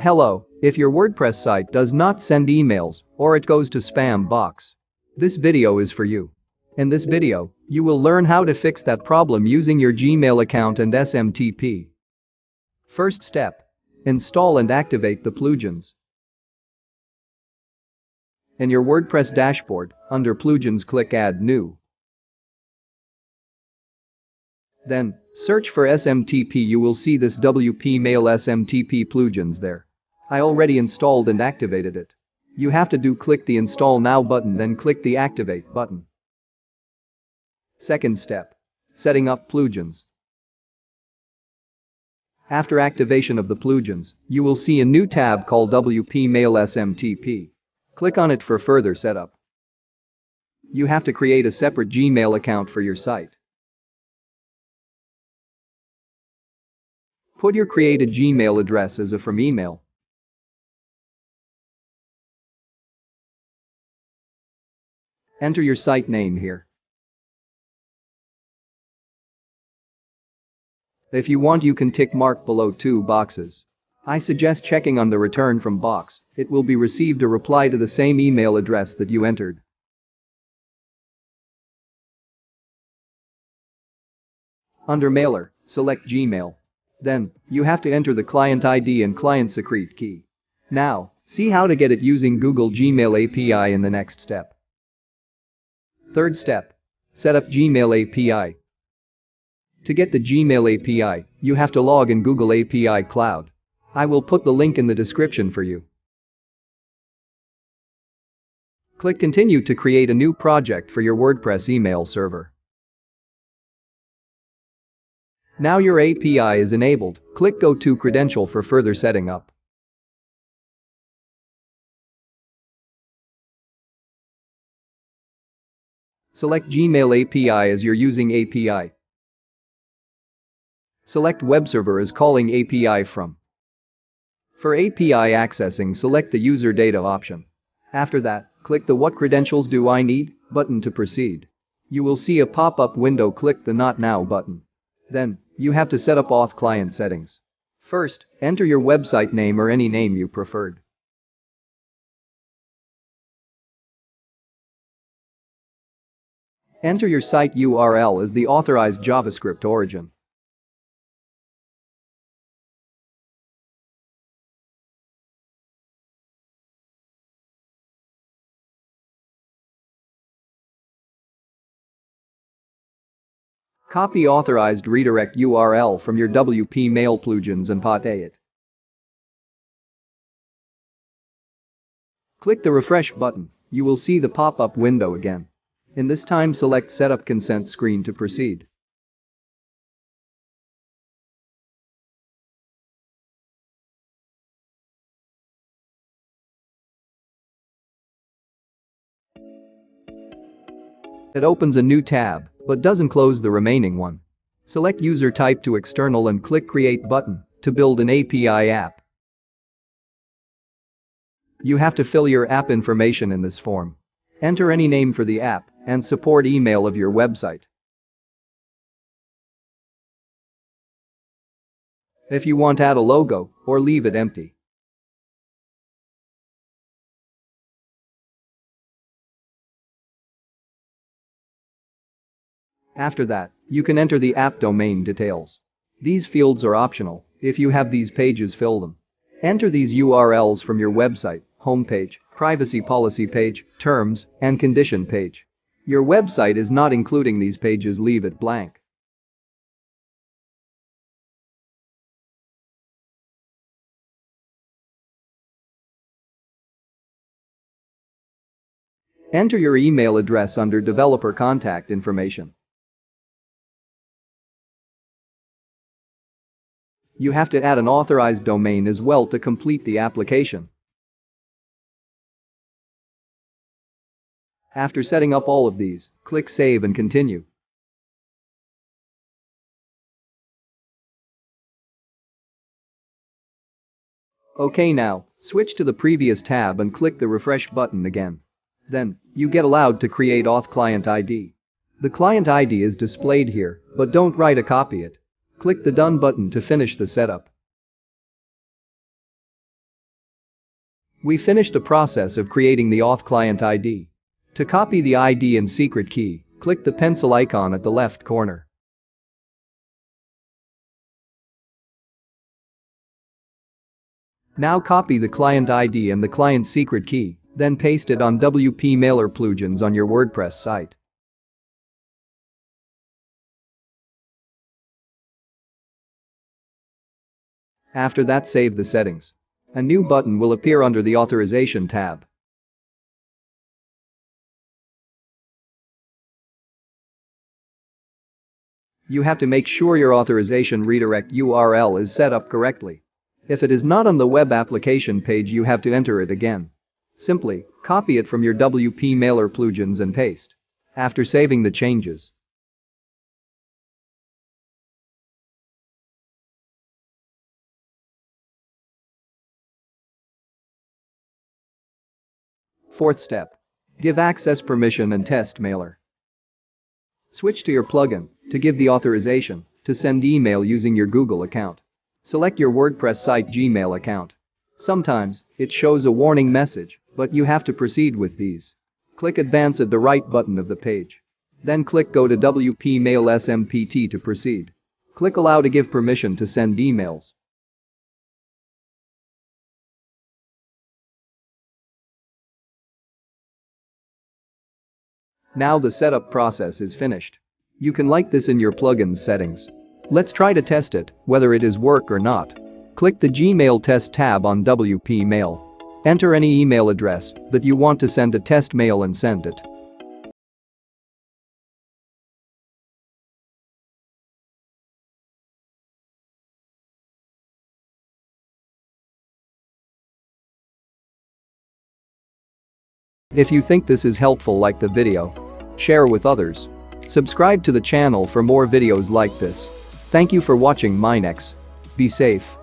Hello, if your WordPress site does not send emails or it goes to spam box, this video is for you. In this video, you will learn how to fix that problem using your Gmail account and SMTP. First step. Install and activate the plugins. In your WordPress dashboard, under Plugins click Add New. Then, search for SMTP. You will see this WP Mail SMTP plugins there. I already installed and activated it. You have to click the Install Now button, then click the Activate button. Second step. Setting up plugins. After activation of the plugins, you will see a new tab called WP Mail SMTP. Click on it for further setup. You have to create a separate Gmail account for your site. Put your created Gmail address as a from email. Enter your site name here. If you want, you can tick mark below 2 boxes. I suggest checking on the return from box. It will be received a reply to the same email address that you entered. Under Mailer, select Gmail. Then, you have to enter the client ID and client secret key. Now, see how to get it using Google Gmail API in the next step. Third step. Set up Gmail API. To get the Gmail API, you have to log in Google API Cloud. I will put the link in the description for you. Click Continue to create a new project for your WordPress email server. Now your API is enabled. Click Go to Credential for further setting up. Select Gmail API as you're using API. Select Web Server as calling API from. For API accessing, select the User Data option. After that, click the What Credentials Do I Need button to proceed. You will see a pop-up window. Click the Not Now button. Then, you have to set up auth client settings. First, enter your website name or any name you preferred. Enter your site URL as the authorized JavaScript origin. Copy authorized redirect URL from your WP Mail plugins and paste it. Click the refresh button. You will see the pop-up window again. In this time, select Setup Consent screen to proceed. It opens a new tab, but doesn't close the remaining one. Select User Type to External and click Create button to build an API app. You have to fill your app information in this form. Enter any name for the app and support email of your website. If you want, add a logo or leave it empty. After that, you can enter the app domain details. These fields are optional. If you have these pages, fill them. Enter these URLs from your website, homepage, privacy policy page, terms and condition page. Your website is not including these pages, leave it blank. Enter your email address under developer contact information. You have to add an authorized domain as well to complete the application. After setting up all of these, click Save and Continue. OK, now, switch to the previous tab and click the Refresh button again. Then, you get allowed to create auth client ID. The client ID is displayed here, but don't write or copy it. Click the Done button to finish the setup. We finished the process of creating the auth client ID. To copy the ID and secret key, click the pencil icon at the left corner. Now copy the client ID and the client secret key, then paste it on WP Mailer plugins on your WordPress site. After that, save the settings. A new button will appear under the Authorization tab. You have to make sure your authorization redirect URL is set up correctly. If it is not on the web application page, you have to enter it again. Simply copy it from your WP Mailer plugins and paste. After saving the changes, fourth step. Give access permission and test mailer. Switch to your plugin to give the authorization to send email using your Google account. Select your WordPress site Gmail account. Sometimes it shows a warning message, but you have to proceed with these. Click Advance at the right button of the page. Then click Go to WP Mail SMTP to proceed. Click Allow to give permission to send emails. Now the setup process is finished. You can like this in your plugins settings. Let's try to test it, whether it is work or not. Click the Gmail test tab on WP Mail. Enter any email address that you want to send a test mail and send it. If you think this is helpful, like the video, share with others. Subscribe to the channel for more videos like this. Thank you for watching Minex. Be safe.